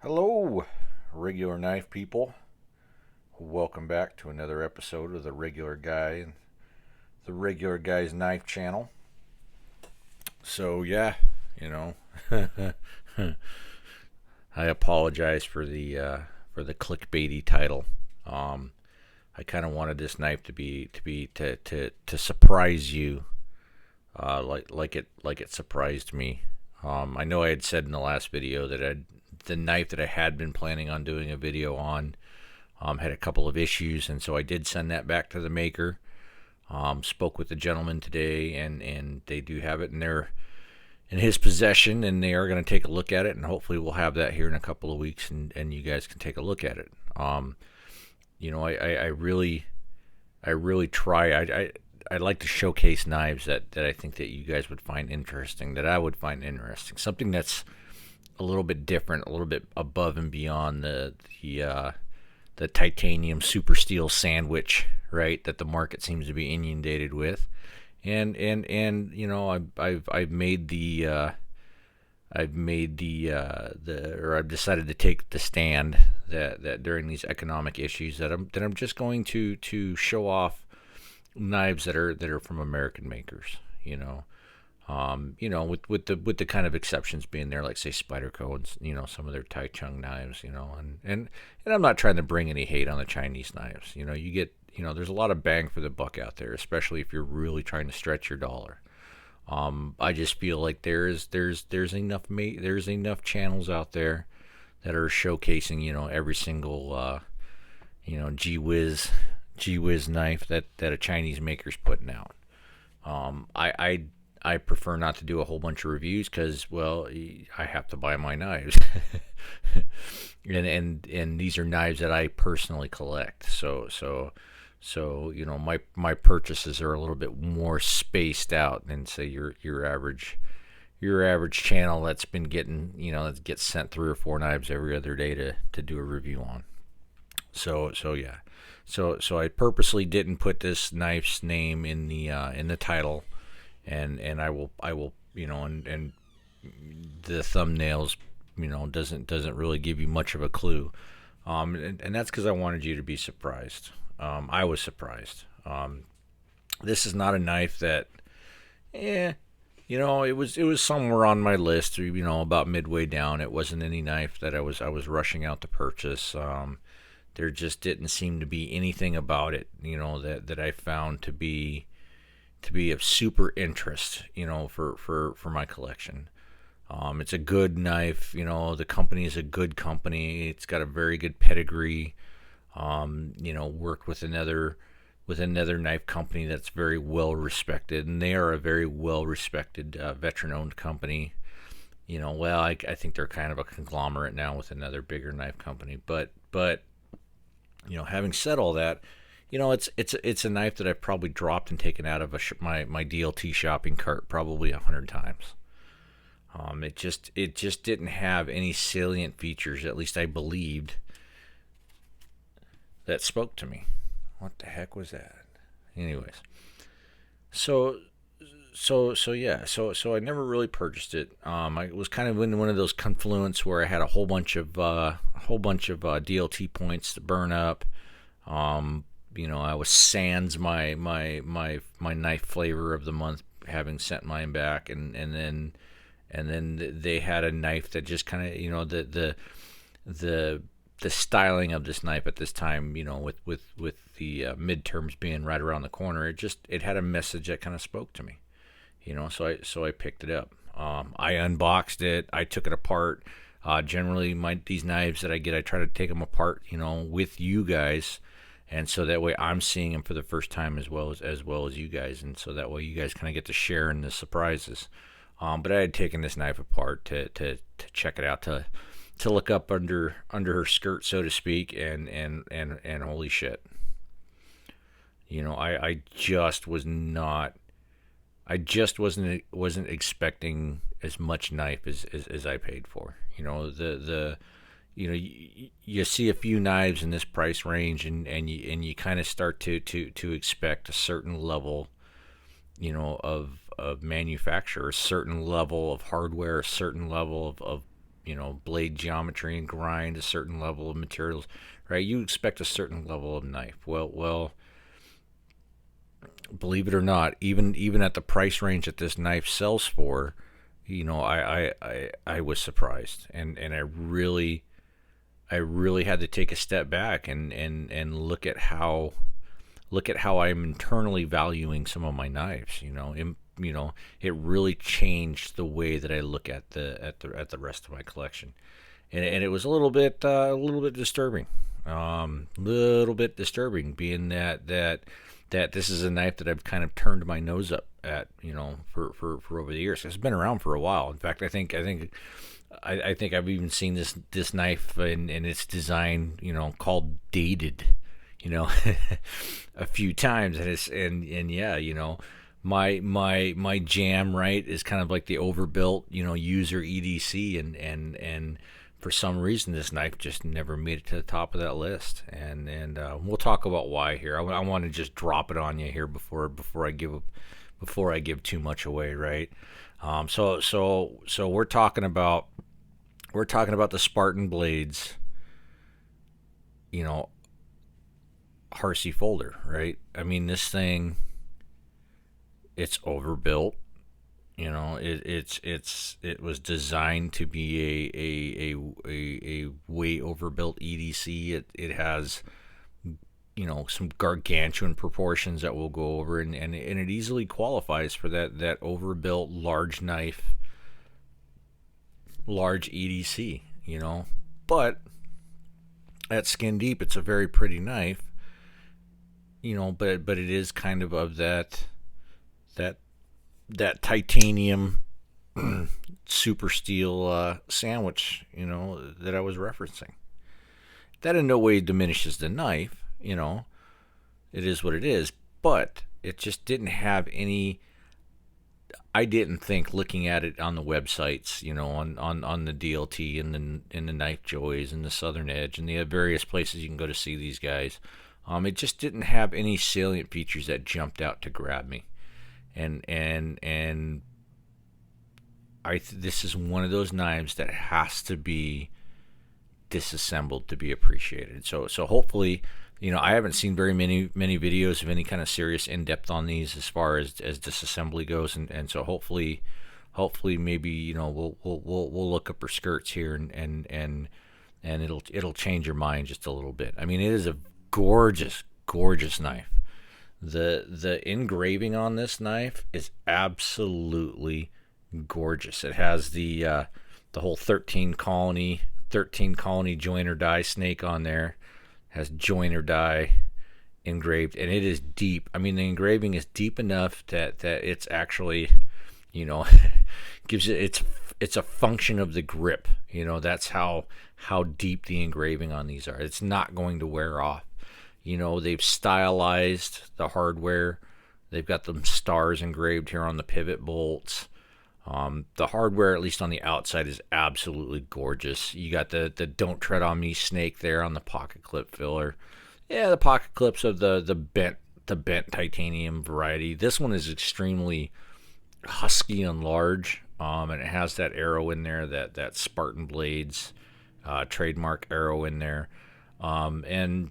Hello, regular knife people. Welcome back to another episode of the Regular Guy and the Regular Guy's Knife Channel. So yeah, you know, I apologize for the clickbaity title. Um, I kind of wanted this knife to surprise you, like it surprised me. I know I had said in the last video that the knife that I had been planning on doing a video on had a couple of issues, and so I did send that back to the maker. Spoke with the gentleman today, and they do have it in his possession, and they are going to take a look at it, and hopefully we'll have that here in a couple of weeks, and you guys can take a look at it. I really try. I like to showcase knives that I think that you guys would find interesting, that I would find interesting. Something that's a little bit different, a little bit above and beyond the titanium super steel sandwich, right? That the market seems to be inundated with, and I've decided to take the stand that during these economic issues that I'm just going to show off knives that are from American makers, with the kind of exceptions being there, like say Spyderco and some of their Tai Chung knives, and I'm not trying to bring any hate on the Chinese knives. You get there's a lot of bang for the buck out there, especially if you're really trying to stretch your dollar. I just feel like there's enough channels out there that are showcasing every single gee whiz knife that a Chinese maker's putting out. I prefer not to do a whole bunch of reviews because, well, I have to buy my knives, and these are knives that I personally collect. So my purchases are a little bit more spaced out than say your average channel that's been getting that gets sent 3 or 4 knives every other day to do a review on. So yeah. So I purposely didn't put this knife's name in the title, and I will and the thumbnails doesn't really give you much of a clue, and that's because I wanted you to be surprised. I was surprised. This is not a knife that, it was somewhere on my list. About midway down. It wasn't any knife that I was rushing out to purchase. There just didn't seem to be anything about it, that I found to be of super interest, for my collection. It's a good knife. The company is a good company. It's got a very good pedigree. Worked with another knife company that's very well respected, and they are a very well respected veteran owned company. I think they're kind of a conglomerate now with another bigger knife company, but having said all that, it's a knife that I've probably dropped and taken out of my DLT shopping cart probably 100 times. It just didn't have any salient features, at least I believed, that spoke to me. What the heck was that? Anyways, so so I never really purchased it. I was kind of in one of those confluence where I had a whole bunch of DLT points to burn up. I was sans my knife flavor of the month, having sent mine back, and then they had a knife that just kind of the styling of this knife at this time, with the midterms being right around the corner, it had a message that kind of spoke to me. So I picked it up. I unboxed it. I took it apart. Generally, these knives that I get, I try to take them apart, with you guys, and so that way I'm seeing them for the first time as well as you guys, and so that way you guys kind of get to share in the surprises. But I had taken this knife apart to check it out, to look up under her skirt, so to speak, and holy shit, I just was not. I just wasn't expecting as much knife as I paid for. You see a few knives in this price range, and you kind of start to expect a certain level, of manufacture, a certain level of hardware, a certain level of blade geometry and grind, a certain level of materials, right? You expect a certain level of knife. Well, believe it or not, even at the price range that this knife sells for, I was surprised, and I really had to take a step back and look at how I'm internally valuing some of my knives. It really changed the way that I look at the rest of my collection, and it was a little bit disturbing, being that this is a knife that I've kind of turned my nose up at, for over the years. It's been around for a while. In fact, I think I've even seen this knife and its design, called dated, a few times, and yeah, my jam, right, is kind of like the overbuilt, user EDC, and for some reason this knife just never made it to the top of that list, and we'll talk about why here. I want to just drop it on you here before I give too much away, right? So we're talking about the Spartan Blades, Harsey folder, right? I mean, this thing, it's overbuilt. It was designed to be a way overbuilt EDC. It has, some gargantuan proportions that we'll go over, and it easily qualifies for that overbuilt large knife, large EDC. But at skin deep, it's a very pretty knife. But it is kind of that titanium super steel sandwich, that I was referencing. That in no way diminishes the knife, it is what it is, but it just didn't have any. I didn't think, looking at it on the websites, on the DLT and the Knife Joys and the Southern Edge and the various places you can go to see these guys. It just didn't have any salient features that jumped out to grab me, and this is one of those knives that has to be disassembled to be appreciated. So hopefully, I haven't seen very many videos of any kind of serious in depth on these as far as disassembly goes, and so hopefully maybe we'll look up her skirts here, and it'll change your mind just a little bit. I mean, it is a gorgeous knife. The engraving on this knife is absolutely gorgeous. It has the whole 13 colony join or die snake on there. It has join or die engraved, and it is deep. I mean, the engraving is deep enough that it's actually, gives it's a function of the grip. That's how deep the engraving on these are. It's not going to wear off. They've stylized the hardware. They've got them stars engraved here on the pivot bolts. The hardware, at least on the outside, is absolutely gorgeous. You got the "Don't Tread on Me" snake there on the pocket clip filler. Yeah, the pocket clips of the bent titanium variety. This one is extremely husky and large, and it has that arrow in there, that Spartan Blades trademark arrow in there, and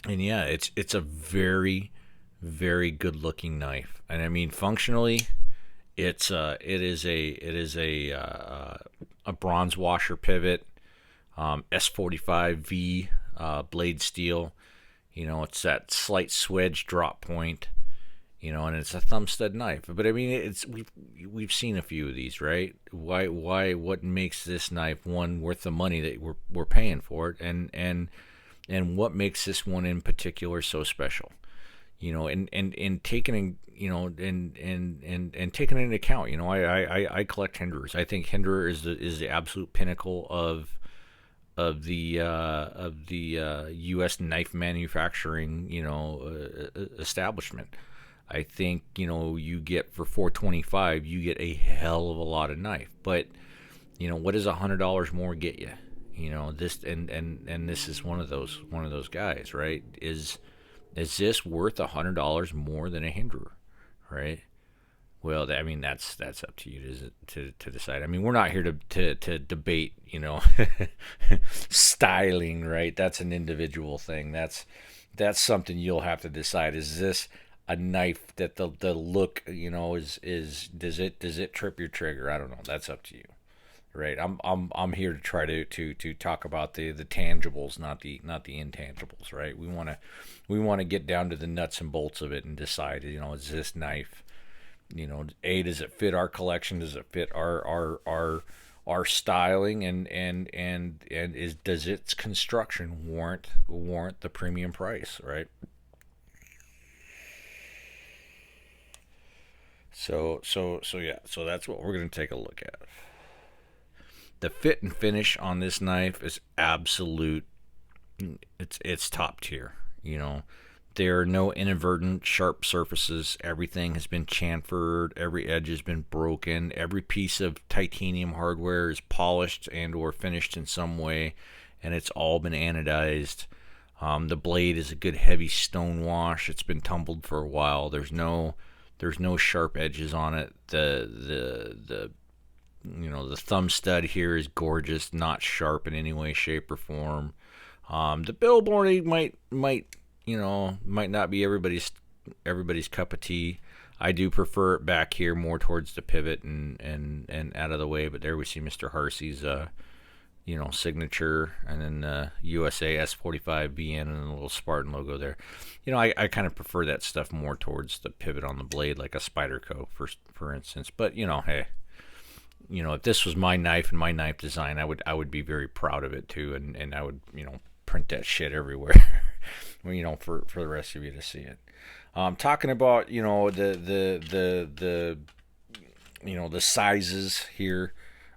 yeah, it's a very, very good looking knife. And I mean, functionally, it is a bronze washer pivot, S45V blade steel. It's that slight swedge drop point. And it's a thumb stud knife. But I mean, we've seen a few of these, right? Why? What makes this knife, one, worth the money that we're paying for it, and what makes this one in particular so special? And taking and taking into account, I collect Hinderers. I think Hinderer is the absolute pinnacle of the U.S. knife manufacturing establishment. I think you get for $425, you get a hell of a lot of knife. But what does $100 more get you? This and this is one of those guys, right? Is this worth $100 more than a Hinderer, right? Well, I mean that's up to you to decide. I mean, we're not here to debate, styling, right? That's an individual thing. That's something you'll have to decide. Is this a knife that the look, is does it trip your trigger? I don't know. That's up to you, right? I'm here to try to talk about the tangibles, not the intangibles, right? We want to get down to the nuts and bolts of it and decide, is this knife, does it fit our collection? Does it fit our styling? And does its construction warrant the premium price, right? So yeah, so that's what we're gonna take a look at. The fit and finish on this knife is absolute. It's top tier. You know, there are no inadvertent sharp surfaces. Everything has been chamfered. Every edge has been broken. Every piece of titanium hardware is polished and or finished in some way, and it's all been anodized. The blade is a good heavy stone wash. It's been tumbled for a while. There's no sharp edges on it. The thumb stud here is gorgeous, not sharp in any way, shape, or form. The bill boarding might not be everybody's cup of tea. I do prefer it back here more towards the pivot and out of the way. But there we see Mr. Harsey's signature, and then USA S45 BN and a little Spartan logo there. I kind of prefer that stuff more towards the pivot on the blade, like a Spyderco, for instance. But hey, if this was my knife and my knife design, I would be very proud of it too, and I would print that shit everywhere, for the rest of you to see it. Talking about the sizes here.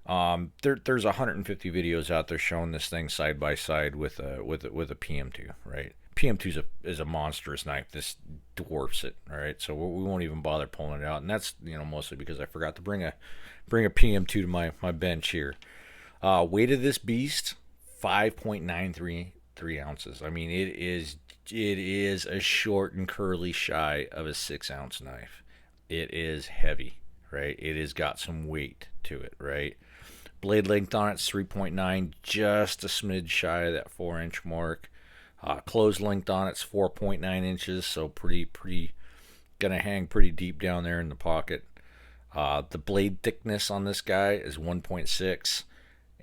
There's 150 videos out there showing this thing side by side with a PM2, right? PM2 is a monstrous knife. This dwarfs it, all right? So we won't even bother pulling it out, and that's mostly because I forgot to bring a PM2 to my bench here. Weight of this beast, 5.93 ounces. I mean, it is a short and curly shy of a 6-ounce knife. It is heavy, right? It has got some weight to it, right? Blade length on it's 3.9, just a smidge shy of that 4-inch mark. Closed length on it's 4.9 inches, so pretty gonna hang pretty deep down there in the pocket. The blade thickness on this guy is 1.6,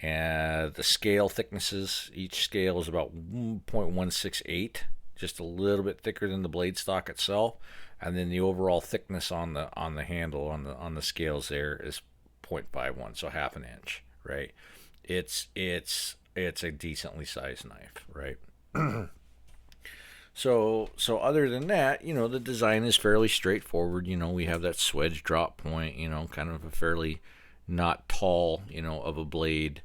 and the scale thicknesses, each scale is about 1.168, just a little bit thicker than the blade stock itself, and then the overall thickness on the handle on the scales there is 0.51, so half an inch, right? It's a decently sized knife, right? So other than that, the design is fairly straightforward. We have that swedge drop point, kind of a fairly not tall, of a blade,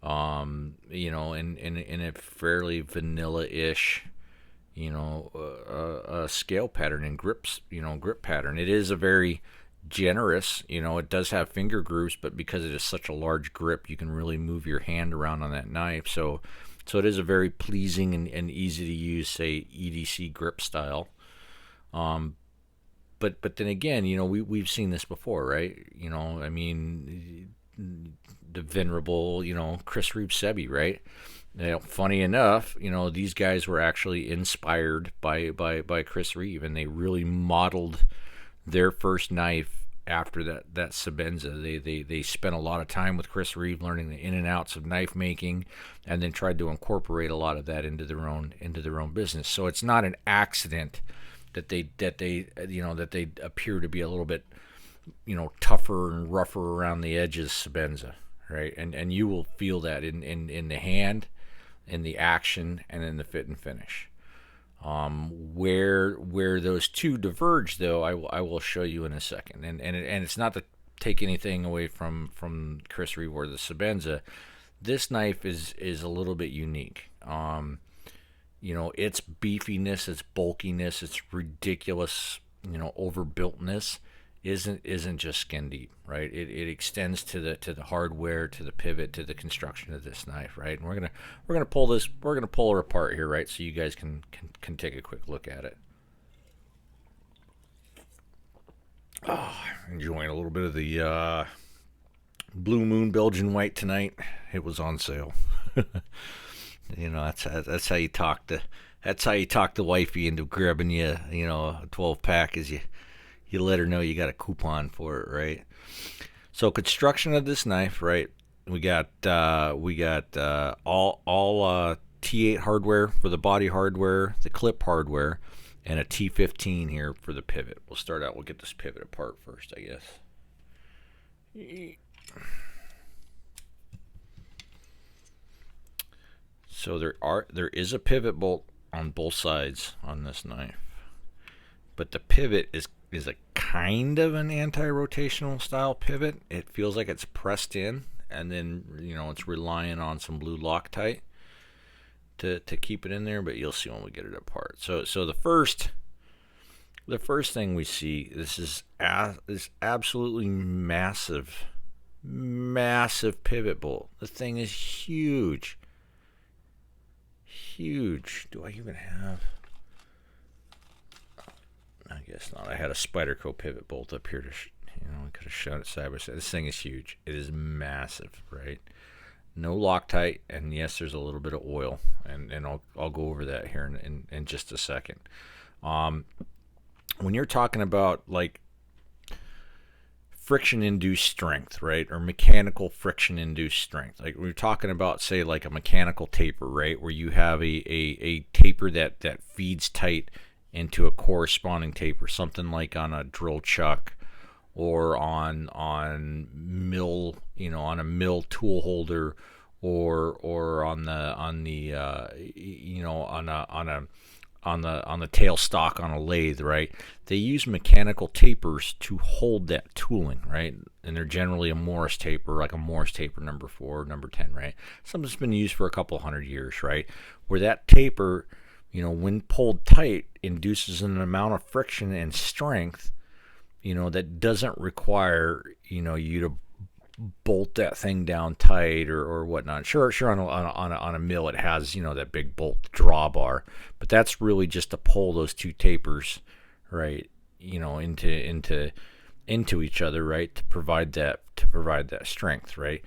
in a fairly vanilla-ish, a scale pattern and grip pattern. It is a very generous, it does have finger grooves, but because it is such a large grip, you can really move your hand around on that knife. So it is a very pleasing and easy to use, say, EDC grip style. But then again, we've seen this before, right? I mean, the venerable, Chris Reeve Sebi, right? Funny enough, these guys were actually inspired by Chris Reeve, and they really modeled their first knife after that Sebenza. They spent a lot of time with Chris Reeve learning the in and outs of knife making, and then tried to incorporate a lot of that into their own business. So it's not an accident that they appear to be a little bit tougher and rougher around the edges, Sebenza, right? And you will feel that in the hand, in the action, and in the fit and finish. Where those two diverge, though, I will show you in a second. And it's not to take anything away from Chris Reeve or the Sebenza. This knife is a little bit unique. Its beefiness, its bulkiness, its ridiculous, overbuiltness isn't just skin deep, right? It extends to the hardware, to the pivot, to the construction of this knife, right? And we're gonna pull her apart here, right? So you guys can take a quick look at it. Enjoying a little bit of the Blue Moon Belgian White tonight. It was on sale. That's how you talk to the wifey into grabbing a 12 pack. Is you let her know you got a coupon for it, right? So construction of this knife, right? We got all T8 hardware for the body hardware, the clip hardware, and a T15 here for the pivot. We'll start out. We'll get this pivot apart first, I guess. So there is a pivot bolt on both sides on this knife, but the pivot is a kind of an anti-rotational style pivot. It feels like it's pressed in, and then it's relying on some blue Loctite to keep it in there. But you'll see when we get it apart. So the first thing we see, this is absolutely massive pivot bolt. The thing is huge. Do I even have? I guess not. I had a Spyderco pivot bolt up here to, I could have shown it side by side. This thing is huge. It is massive, right? No Loctite, and yes, there's a little bit of oil, and I'll go over that here in just a second. When you're talking about like friction-induced strength, right, or mechanical friction-induced strength, like we're talking about, say, like a mechanical taper, right, where you have a taper that feeds tight into a corresponding taper, something like on a drill chuck or on mill, on a mill tool holder, or on the tail stock on a lathe, right? They use mechanical tapers to hold that tooling, right? And they're generally a Morris taper, like a Morris taper number 4, number 10, right? Something that's been used for a couple hundred years, right? Where that taper, when pulled tight, induces an amount of friction and strength, that doesn't require, you to bolt that thing down tight or whatnot. Sure, on a mill it has that big bolt drawbar, but that's really just to pull those two tapers, right? Into each other, right? To provide that strength, right?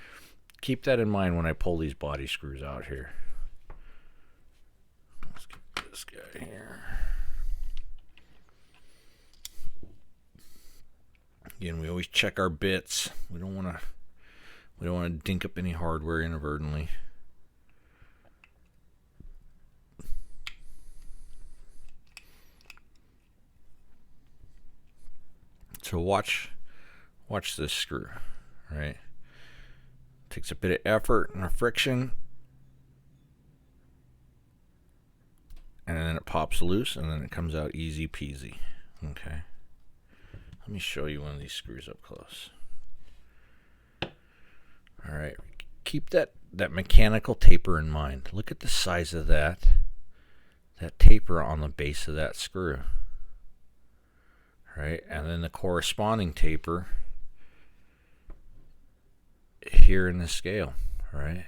Keep that in mind when I pull these body screws out here. Let's get this guy here. Again, we always check our bits. We don't want to dink up any hardware inadvertently. So watch this screw, right? Takes a bit of effort and a friction, and then it pops loose, and then it comes out easy peasy. Okay. Let me show you one of these screws up close. All right, keep that mechanical taper in mind. Look at the size of that taper on the base of that screw. Right, and then the corresponding taper here in the scale, right?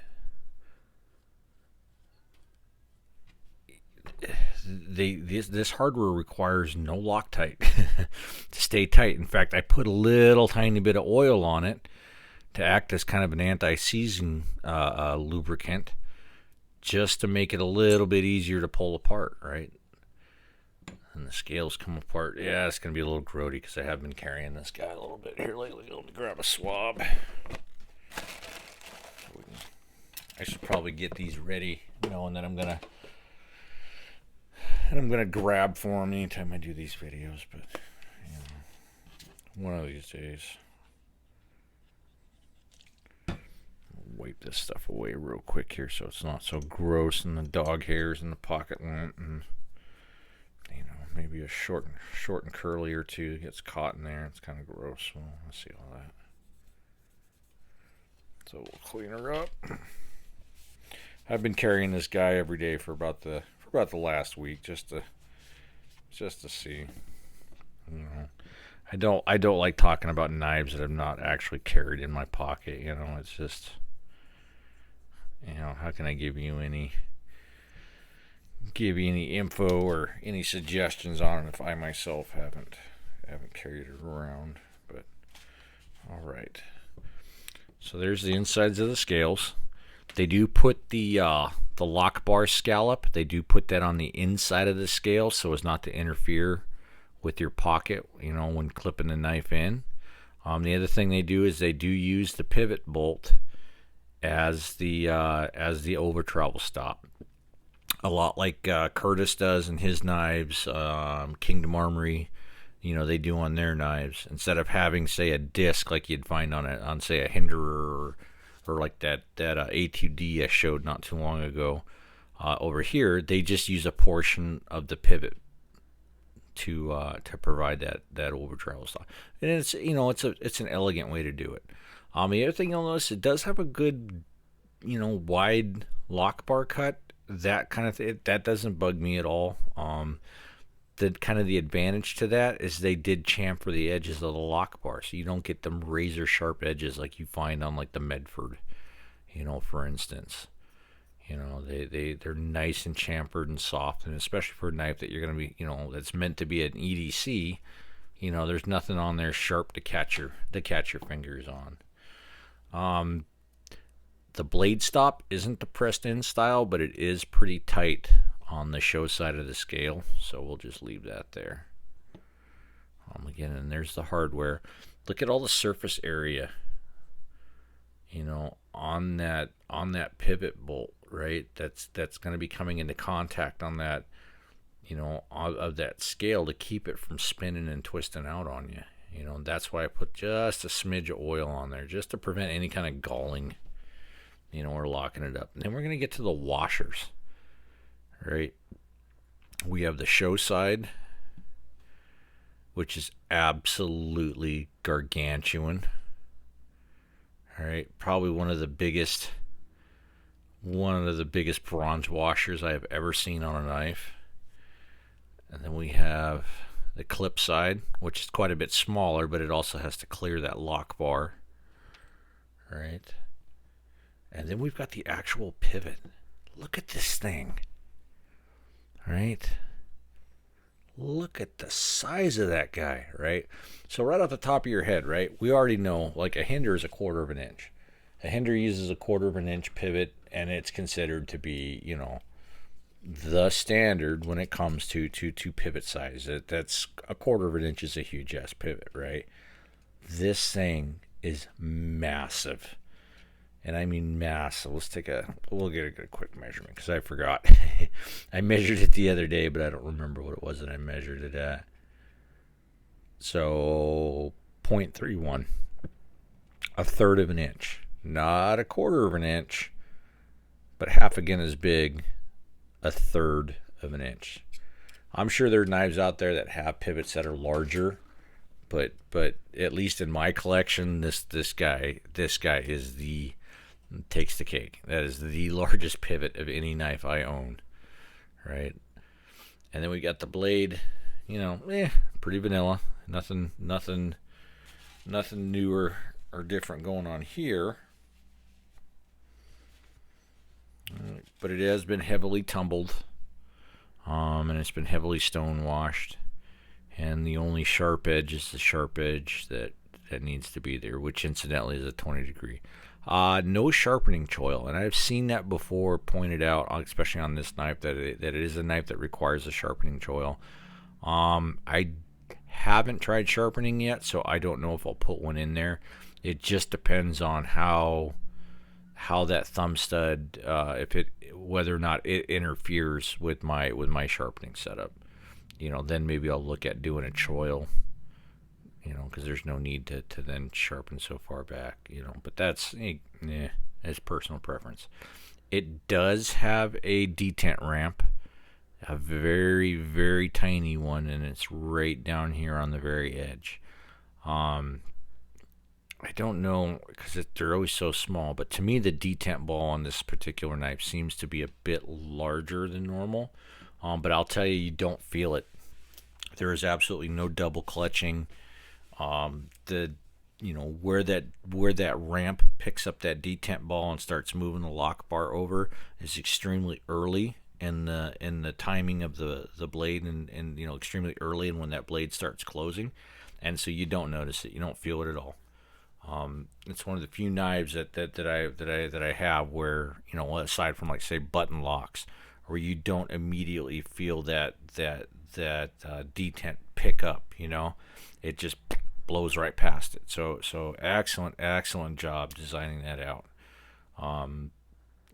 This hardware requires no Loctite to stay tight. In fact, I put a little tiny bit of oil on it to act as kind of an anti-seizing lubricant, just to make it a little bit easier to pull apart, right? And the scales come apart. Yeah, it's going to be a little grody because I have been carrying this guy a little bit here lately. Let me grab a swab. I should probably get these ready, knowing that I'm gonna grab for them anytime I do these videos. But one of these days, wipe this stuff away real quick here so it's not so gross, and the dog hairs in the pocket lint, and maybe a short and curly or two gets caught in there. It's kind of gross. Well, let's see all that. So we'll clean her up. I've been carrying this guy every day for about the last week, just to see. I don't like talking about knives that I've not actually carried in my pocket. It's just, how can I give you any info or any suggestions on it if I myself haven't haven't carried it around, but all right. So there's the insides of the scales. They do put the lock bar scallop. They do put that on the inside of the scale so as not to interfere with your pocket, when clipping the knife in. The other thing they do is they do use the pivot bolt as the over travel stop. A lot like Curtis does in his knives, Kingdom Armory, they do on their knives. Instead of having, say, a disc like you'd find on say a Hinderer or like that A2D I showed not too long ago, over here they just use a portion of the pivot to provide that over travel stop, and it's an elegant way to do it. The other thing you'll notice, it does have a good wide lock bar cut. That kind of that doesn't bug me at all. The advantage to that is they did chamfer the edges of the lock bar, so you don't get them razor sharp edges like you find on like the Medford, for instance. They're nice and chamfered and soft, and especially for a knife that you're gonna be, that's meant to be an EDC. There's nothing on there sharp to catch your fingers on. The blade stop isn't the pressed in style, but it is pretty tight on the show side of the scale, so we'll just leave that there. Again, and there's the hardware. Look at all the surface area, on that pivot bolt, right? That's going to be coming into contact on that, of that scale to keep it from spinning and twisting out on you. That's why I put just a smidge of oil on there, just to prevent any kind of galling. We're locking it up. And then we're going to get to the washers, right? We have the show side, which is absolutely gargantuan. All right, probably one of the biggest bronze washers I have ever seen on a knife. And then we have the clip side, which is quite a bit smaller, but it also has to clear that lock bar. All right. And then we've got the actual pivot. Look at this thing. All right. Look at the size of that guy, right? So right off the top of your head, right, we already know, like, a Hinder is a 1/4 of an inch. A Hinder uses a 1/4 of an inch pivot, and it's considered to be, the standard when it comes to pivot size. That's a 1/4 of an inch is a huge ass pivot, right? This thing is massive. And I mean massive. We'll get a quick measurement because I forgot. I measured it the other day, but I don't remember what it was that I measured it at. So 0.31, a 1/3 of an inch, not a 1/4 of an inch, but half again as big, a 1/3 of an inch. I'm sure there are knives out there that have pivots that are larger, but at least in my collection, this guy is takes the cake. That is the largest pivot of any knife I own, right? And then we got the blade, pretty vanilla. Nothing newer or different going on here. But it has been heavily tumbled, and it's been heavily stone washed. And the only sharp edge is the sharp edge that needs to be there, which incidentally is a 20 degree. No sharpening choil, and I've seen that before pointed out, especially on this knife, that it is a knife that requires a sharpening choil. I haven't tried sharpening yet, so I don't know if I'll put one in there. It just depends on how that thumb stud, whether or not it interferes with my sharpening setup. Then maybe I'll look at doing a choil. Because there's no need to then sharpen so far back, but that's personal preference. It does have a detent ramp, a very, very tiny one, and it's right down here on the very edge. I don't know, because they're always so small, but to me the detent ball on this particular knife seems to be a bit larger than normal, but I'll tell you don't feel it. There is absolutely no double clutching. Where that ramp picks up that detent ball and starts moving the lock bar over is extremely early in the timing of the blade, and you know, extremely early, and when that blade starts closing, and so you don't notice it, you don't feel it at all. It's one of the few knives that I have where, you know, aside from like say button locks, where you don't immediately feel that detent pick up. You know, it just blows right past it. So excellent job designing that out.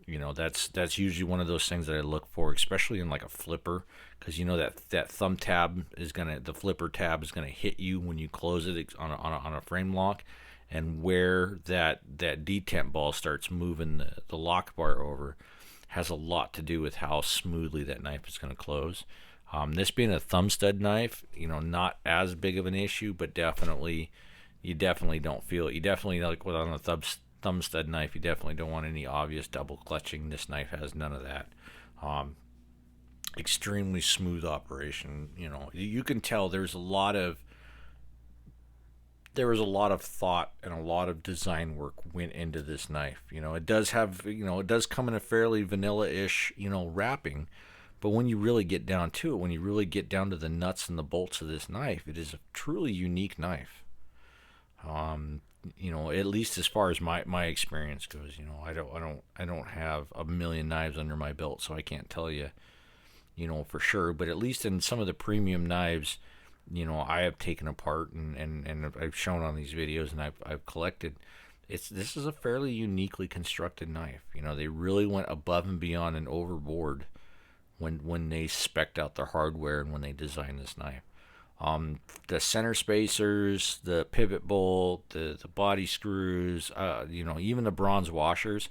You know, that's usually one of those things that I look for, especially in like a flipper, because you know that thumb tab is gonna, the flipper tab is gonna hit you when you close it on a frame lock, and where that detent ball starts moving the lock bar over has a lot to do with how smoothly that knife is going to close. This being a thumb stud knife, you know, not as big of an issue, but definitely, you definitely don't feel it. You definitely, like with on a thumb stud knife, you definitely don't want any obvious double clutching. This knife has none of that. Extremely smooth operation. You know, you can tell there was a lot of thought and a lot of design work went into this knife. You know, it does have, you know, it does come in a fairly vanilla-ish, you know, wrapping, but when you really get down to it, when you really get down to the nuts and the bolts of this knife, it is a truly unique knife. You know, at least as far as my experience goes. You know, I don't have a million knives under my belt, so I can't tell you, you know, for sure. But at least in some of the premium knives, you know, I have taken apart and I've shown on these videos, and I've collected. This is a fairly uniquely constructed knife. You know, they really went above and beyond and overboard when they spec'd out their hardware and when they designed this knife. The center spacers, the pivot bolt, the body screws, you know, even the bronze washers.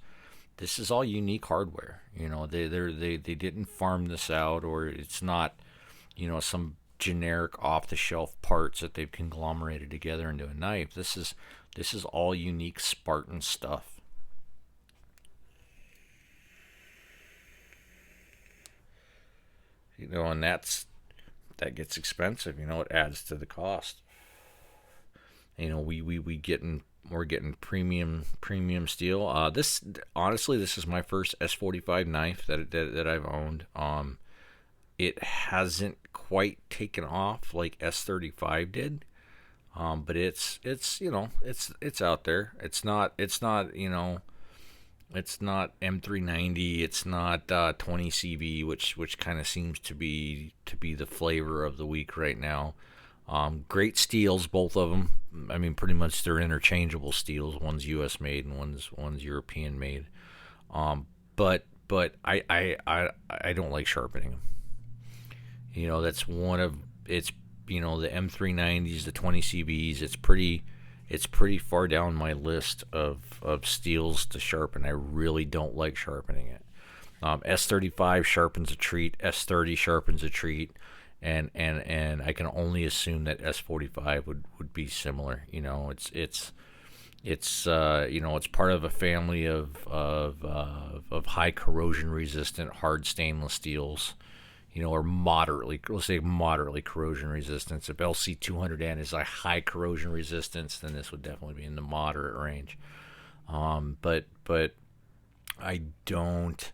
This is all unique hardware. You know, they didn't farm this out, or it's not, you know, some generic off-the-shelf parts that they've conglomerated together into a knife. This is all unique Spartan stuff. You know, and that gets expensive. You know, it adds to the cost. You know, we're getting premium steel. This, honestly, this is my first S45 knife that I've owned. It hasn't quite taken off like S35 did, but it's you know, it's out there. It's not you know, it's not M390. It's not 20 CV, which kind of seems to be the flavor of the week right now. Great steels, both of them. I mean, pretty much they're interchangeable steels. One's U.S. made and one's European made. But I don't like sharpening them. You know, that's one of it's, you know, the M390s, the 20 CVs. It's pretty far down my list of steels to sharpen. I really don't like sharpening it. S35 sharpens a treat. S30 sharpens a treat. And I can only assume that S45 would be similar. You know, it's you know, it's part of a family of high corrosion resistant hard stainless steels. You know, or let's say moderately corrosion resistance. If LC200N is a high corrosion resistance, then this would definitely be in the moderate range. But I don't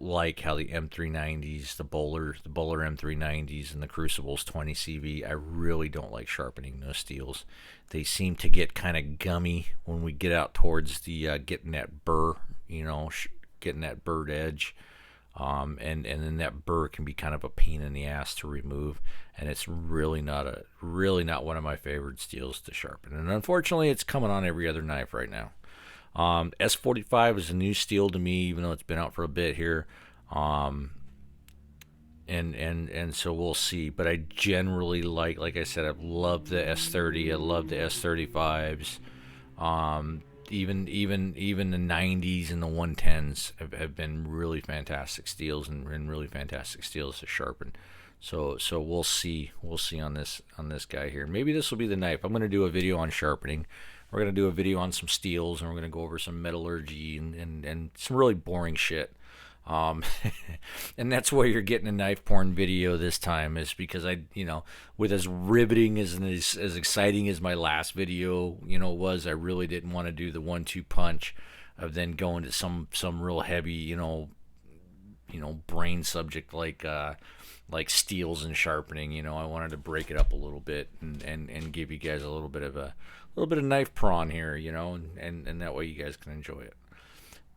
like how the M390s, the Bowler M390s, and the Crucibles 20 CV. I really don't like sharpening those steels. They seem to get kind of gummy when we get out towards the getting that burr, you know, getting that burred edge. And then that burr can be kind of a pain in the ass to remove, and it's really not one of my favorite steels to sharpen. And unfortunately, it's coming on every other knife right now. S45 is a new steel to me, even though it's been out for a bit here. And so we'll see. But I generally like I said, I've loved the S30. I love the S35s. Even the 90s and the 110s have been really fantastic steels and really fantastic steels to sharpen. So we'll see on this guy here. Maybe this will be the knife. I'm going to do a video on sharpening. We're going to do a video on some steels, and we're going to go over some metallurgy and some really boring shit. And that's why you're getting a knife porn video this time, is because I, you know, with as riveting as exciting as my last video, you know, was, I really didn't want to do the 1-2 punch of then going to some real heavy, you know, brain subject like steels and sharpening. I wanted to break it up a little bit and give you guys a little bit of knife prawn here, and that way you guys can enjoy it.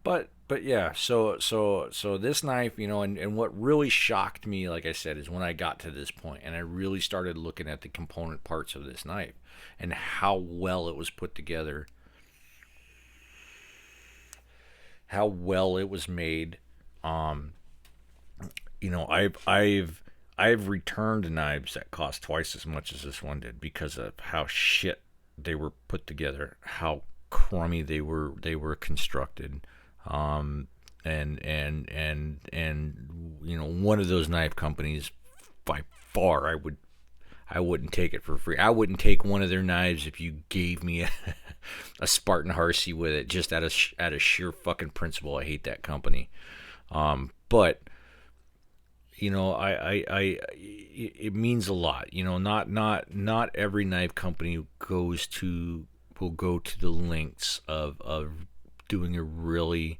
But yeah, so this knife, and what really shocked me, like I said, is when I got to this point and I really started looking at the component parts of this knife and how well it was put together, how well it was made. Um, I've returned knives that cost twice as much as this one did because of how shit they were put together, how crummy they were constructed. And one of those knife companies, by far, I wouldn't take it for free. I wouldn't take one of their knives if you gave me a Spartan Harsey with it, just out of sheer fucking principle. I hate that company. But it means a lot. Not every knife company will go to the lengths of doing a really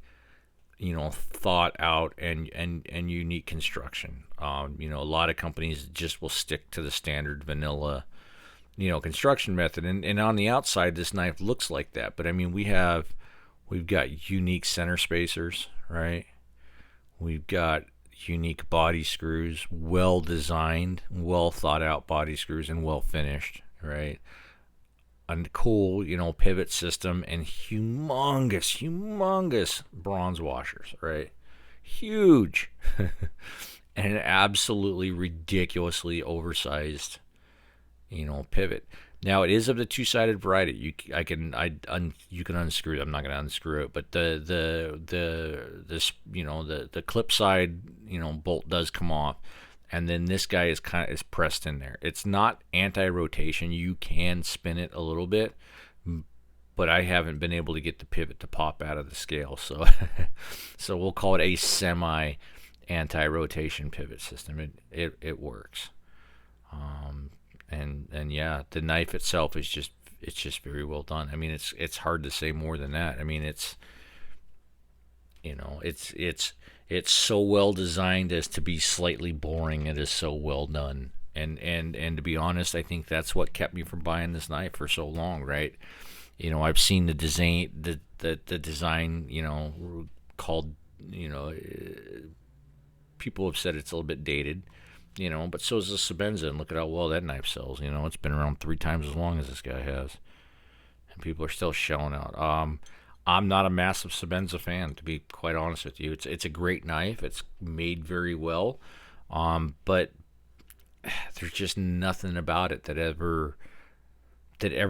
thought out and unique construction. A lot of companies just will stick to the standard vanilla construction method, and on the outside this knife looks like that, but I mean we've got unique center spacers, right? We've got unique body screws, well designed, well thought out body screws, and well finished, right? A cool, pivot system, and humongous bronze washers, right? Huge. And an absolutely ridiculously oversized, pivot. Now it is of the two-sided variety. You can unscrew it. I'm not going to unscrew it, but the clip side bolt does come off, and then this guy is pressed in there. It's not anti-rotation. You can spin it a little bit, but I haven't been able to get the pivot to pop out of the scale, so so we'll call it a semi anti-rotation pivot system. It works. And yeah, the knife itself is just very well done. I mean, it's hard to say more than that. I mean, it's so well designed as to be slightly boring. It is so well done. And to be honest, I think that's what kept me from buying this knife for so long, right? I've seen the design, the design, called, people have said it's a little bit dated. But so is the Sebenza, and look at how well that knife sells. It's been around 3 times as long as this guy has, and people are still shelling out. I'm not a massive Sebenza fan, to be quite honest with you. It's a great knife. It's made very well, but there's just nothing about it that ever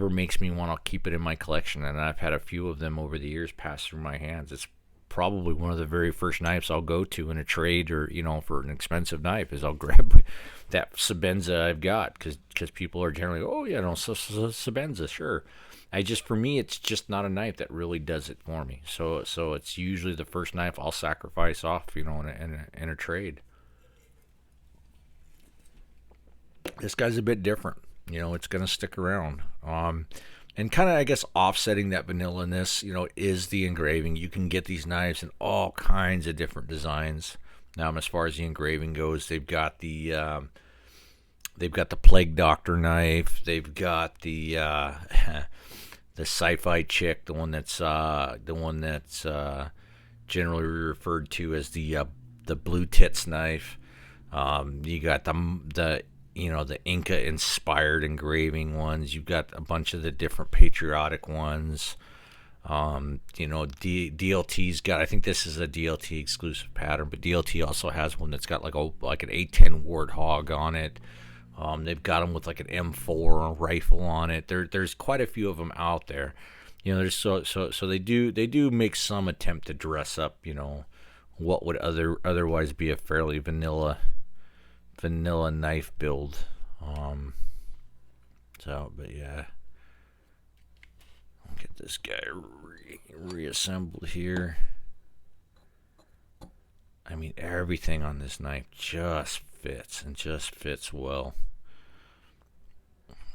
makes me want to keep it in my collection. And I've had a few of them over the years pass through my hands. It's probably one of the very first knives I'll go to in a trade, or for an expensive knife, is I'll grab that Sebenza I've got, because people are generally, oh yeah, no, Sebenza, sure. For me, it's just not a knife that really does it for me. So it's usually the first knife I'll sacrifice off, in a trade. This guy's a bit different. It's gonna stick around. And kind of, I guess, offsetting that vanilla-ness, is the engraving. You can get these knives in all kinds of different designs. Now, as far as the engraving goes, they've got the Plague Doctor knife. They've got the the sci-fi chick, the one that's generally referred to as the blue tits knife. You got the Inca inspired engraving ones. You've got a bunch of the different patriotic ones. DLT's got, I think this is a DLT exclusive pattern, but DLT also has one that's got like an A10 Warthog on it. They've got them with like an M4 rifle on it. There's quite a few of them out there. There's so they do make some attempt to dress up, what would otherwise be a fairly vanilla knife build. But yeah, I'll get this guy reassembled here. I mean, everything on this knife just fits well.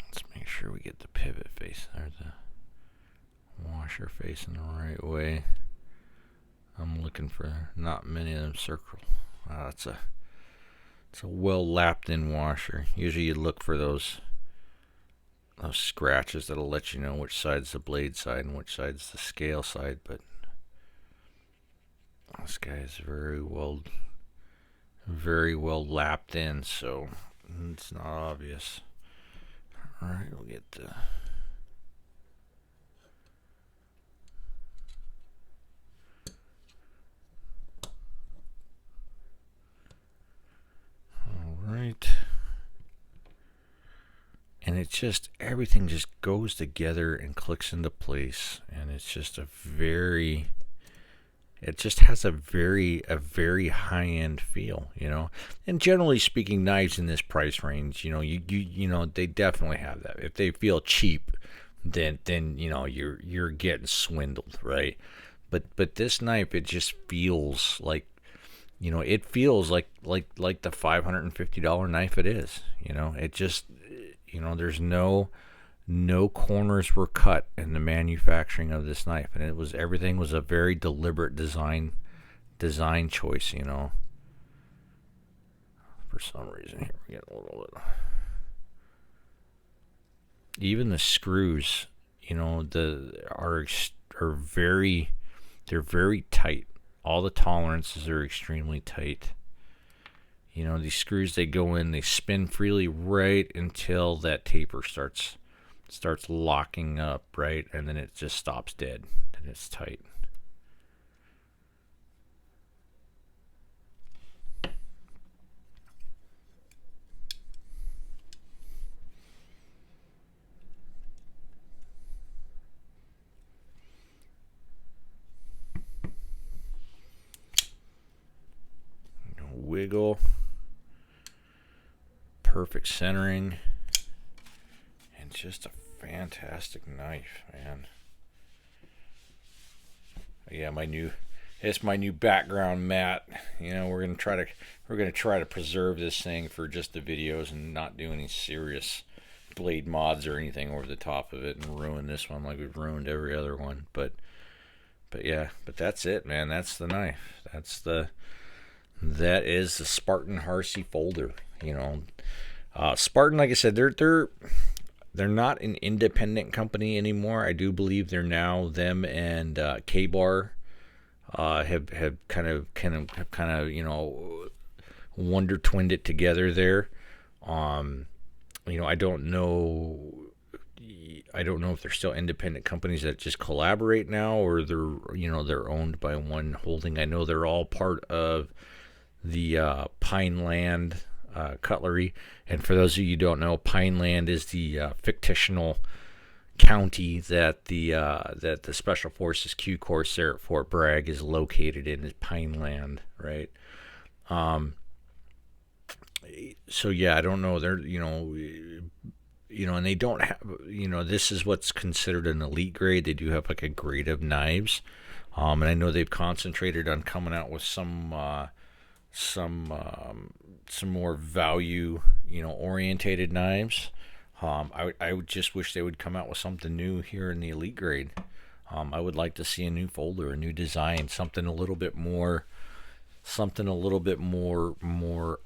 Let's make sure we get the pivot face there, the washer facing the right way. I'm looking for not many of them It's a well lapped in washer. Usually you look for those scratches that'll let you know which side's the blade side and which side's the scale side, but this guy is very well lapped in, so it's not obvious. Alright, we'll get the alright. And it just, everything just goes together and clicks into place, and it's just it just has a very high-end feel, you know. And generally speaking, knives in this price range, you know, they definitely have that. If they feel cheap, then you know, you're getting swindled, right? But this knife, it just feels like, you know, it feels like the $550 knife it is. You know, it just, you know, there's no corners were cut in the manufacturing of this knife, and everything was a very deliberate design choice, you know. For some reason here we get a little bit. Even the screws, you know, are very, they're very tight. All the tolerances are extremely tight. You know, these screws, they go in, they spin freely right until that taper starts locking up, right? And then it just stops dead, and it's tight. Wiggle. Perfect centering. And just a fantastic knife, man. Yeah, it's my new background mat. You know, we're gonna try to preserve this thing for just the videos and not do any serious blade mods or anything over the top of it and ruin this one like we've ruined every other one. But yeah, but that's it, man. That's the knife. That is the Spartan Harsey folder. You know, Spartan, like I said, they're not an independent company anymore. I do believe they're now, them and K-Bar have kind of you know, wonder twinned it together there. You know, I don't know if they're still independent companies that just collaborate now, or they're owned by one holding. I know they're all part of the Pineland Cutlery, and for those of you who don't know, Pineland is the fictional county that the Special Forces Q Course there at Fort Bragg is located in, is Pineland, right? So yeah, I don't know. They're you know, and they don't have, you know, this is what's considered an elite grade. They do have like a grade of knives, and I know they've concentrated on coming out with some more value, you know, orientated knives. I would just wish they would come out with something new here in the elite grade. I would like to see a new folder, a new design, something a little bit more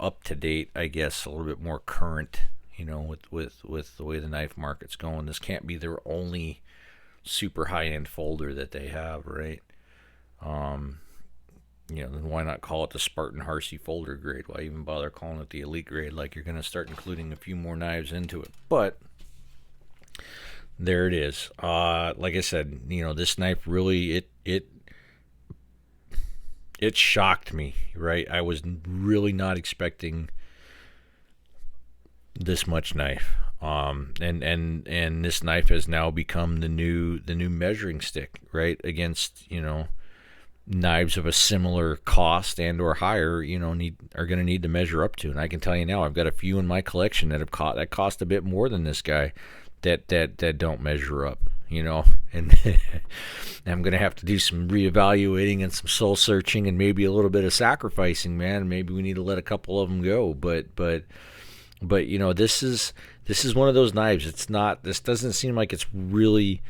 up to date, I guess, a little bit more current, you know, with the way the knife market's going. This can't be their only super high-end folder that they have, right? You know, then why not call it the Spartan Harsey folder grade? Why even bother calling it the elite grade? Like, you're going to start including a few more knives into it. But there it is. Like I said, you know, this knife really, it shocked me, right? I was really not expecting this much knife. And this knife has now become the new measuring stick, right? Against, you know, knives of a similar cost and or higher, you know, are going to need to measure up to. And I can tell you now, I've got a few in my collection that cost a bit more than this guy that don't measure up, you know. And I'm going to have to do some reevaluating and some soul searching and maybe a little bit of sacrificing, man. Maybe we need to let a couple of them go, but you know, this is one of those knives. This doesn't seem like it's really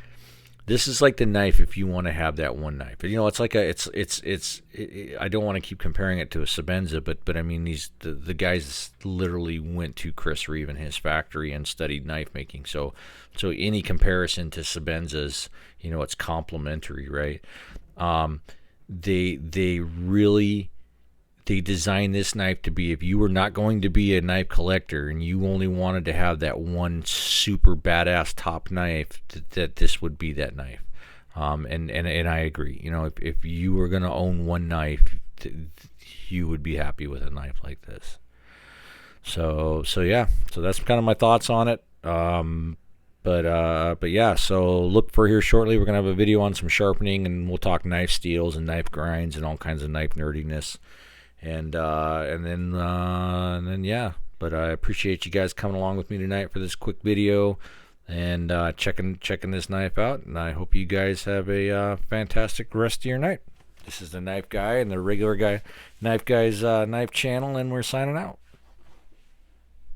This is like the knife if you want to have that one knife. You know, it's like I don't want to keep comparing it to a Sebenza, but I mean the guys literally went to Chris Reeve and his factory and studied knife making. So any comparison to Sebenzas, you know, it's complementary, right? They really designed this knife to be, if you were not going to be a knife collector and you only wanted to have that one super badass top knife, that this would be that knife. And I agree. You know, if you were going to own one knife, you would be happy with a knife like this. So yeah, so that's kind of my thoughts on it. But yeah, so look for here shortly. We're gonna have a video on some sharpening, and we'll talk knife steels and knife grinds and all kinds of knife nerdiness. And then yeah. But I appreciate you guys coming along with me tonight for this quick video and checking this knife out. And I hope you guys have a fantastic rest of your night. This is the Knife Guy and the Regular Guy Knife Guy's knife channel, and we're signing out.